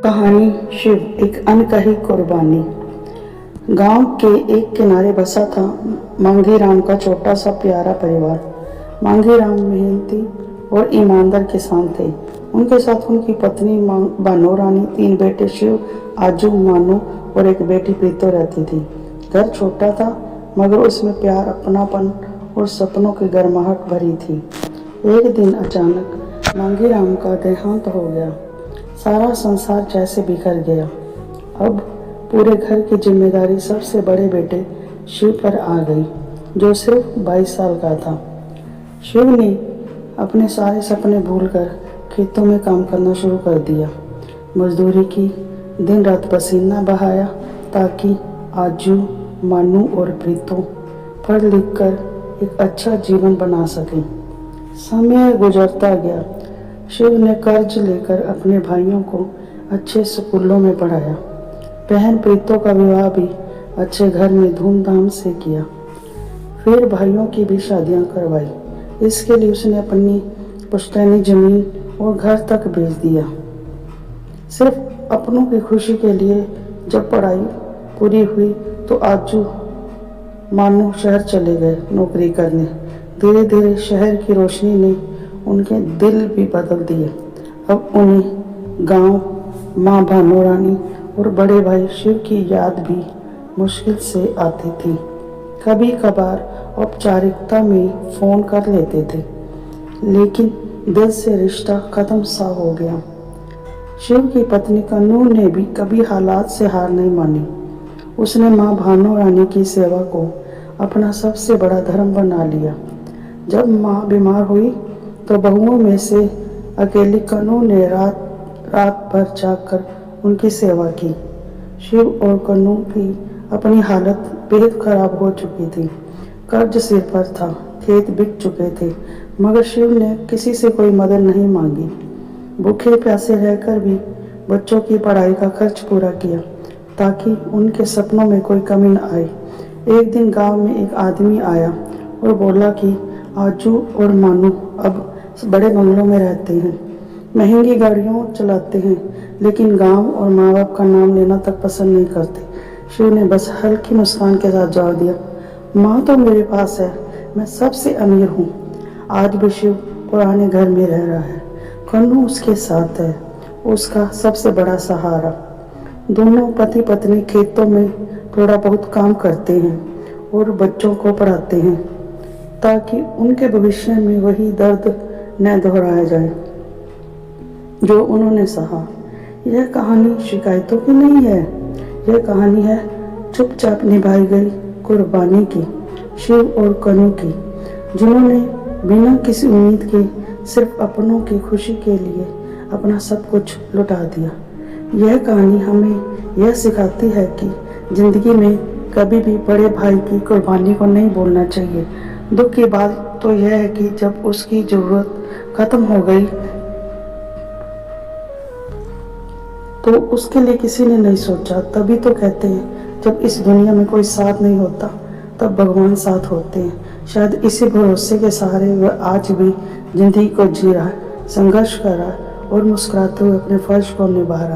कहानी शिव एक अनकही कुर्बानी। गांव के एक किनारे बसा था मांगी राम का छोटा सा प्यारा परिवार। मांगी राम मेहनती और ईमानदार किसान थे। उनके साथ उनकी पत्नी बानो रानी, 3 बेटे शिव, आजू, मानू और एक बेटी प्रीतो रहती थी। घर छोटा था मगर उसमें प्यार, अपनापन और सपनों की गर्माहट भरी थी। एक दिन अचानक मांगी राम का देहांत हो गया। सारा संसार जैसे बिखर गया। अब पूरे घर की जिम्मेदारी सबसे बड़े बेटे शिव पर आ गई, जो सिर्फ 22 साल का था। शिव ने अपने सारे सपने भूलकर खेतों में काम करना शुरू कर दिया। मजदूरी की, दिन रात पसीना बहाया ताकि आजू, मानू और प्रीतो पढ़ लिख कर एक अच्छा जीवन बना सकें। समय गुजरता गया। शिव ने कर्ज लेकर अपने भाइयों को अच्छे स्कूलों में पढ़ाया। बहन प्रीतो का विवाह भी अच्छे घर में धूमधाम से किया। फिर भाइयों की भी शादियां करवाई। इसके लिए उसने अपनी पुश्तैनी जमीन और घर तक बेच दिया, सिर्फ अपनों की खुशी के लिए। जब पढ़ाई पूरी हुई तो आजू, मानू शहर चले गए नौकरी करने। धीरे धीरे शहर की रोशनी ने उनके दिल भी बदल दिए। अब उन्हें गांव, माँ भानो रानी और बड़े भाई शिव की याद भी मुश्किल से आती थी। कभी कभार औपचारिकता में फ़ोन कर लेते थे, लेकिन दिल से रिश्ता खत्म सा हो गया। शिव की पत्नी कन्नू ने भी कभी हालात से हार नहीं मानी। उसने माँ भानो रानी की सेवा को अपना सबसे बड़ा धर्म बना लिया। जब माँ बीमार हुई तो बहुओं में से अकेली कन्नू ने रात भर जागकर उनकी सेवा की। शिव और कन्नू की अपनी हालत बेहद खराब हो चुकी थी। कर्ज सिर पर था, खेत बिक चुके थे, मगर शिव ने किसी से कोई मदद नहीं मांगी। भूखे प्यासे रहकर भी बच्चों की पढ़ाई का खर्च पूरा किया ताकि उनके सपनों में कोई कमी न आए। एक दिन गांव में एक आदमी आया और बोला कि आजू और मानू अब बड़े बंगलों में रहते हैं, महंगी गाड़ियों चलाते हैं, लेकिन गांव और माँ बाप का नाम लेना तक पसंद नहीं करते। शिव ने बस हल्की मुस्कान के साथ जवाब दिया, माँ तो मेरे पास है, मैं सबसे अमीर हूँ। आज भी शिव पुराने घर में रह रहा है। कन्नू उसके साथ है, उसका सबसे बड़ा सहारा। दोनों पति पत्नी खेतों में थोड़ा बहुत काम करते हैं और बच्चों को पढ़ाते हैं ताकि उनके भविष्य में वही दर्द न दोहराया जाए जो उन्होंने सहा। यह कहानी शिकायतों की नहीं है, यह कहानी है चुपचाप निभाई गई कुर्बानी की, शिव और कन्नू की, जिन्होंने बिना किसी उम्मीद के सिर्फ अपनों की खुशी के लिए अपना सब कुछ लुटा दिया। यह कहानी हमें यह सिखाती है कि जिंदगी में कभी भी बड़े भाई की कुर्बानी को नहीं भूलना चाहिए। दुख की बात तो यह है कि जब उसकी ज़रूरत खत्म हो गई तो उसके लिए किसी ने नहीं सोचा। तभी तो कहते हैं जब इस दुनिया में कोई साथ नहीं होता तब भगवान साथ होते हैं। शायद इसी भरोसे के सहारे वह आज भी जिंदगी को जी रहा है, संघर्ष कर रहा है और मुस्कुराते हुए अपने फर्ज को निभा रहा है।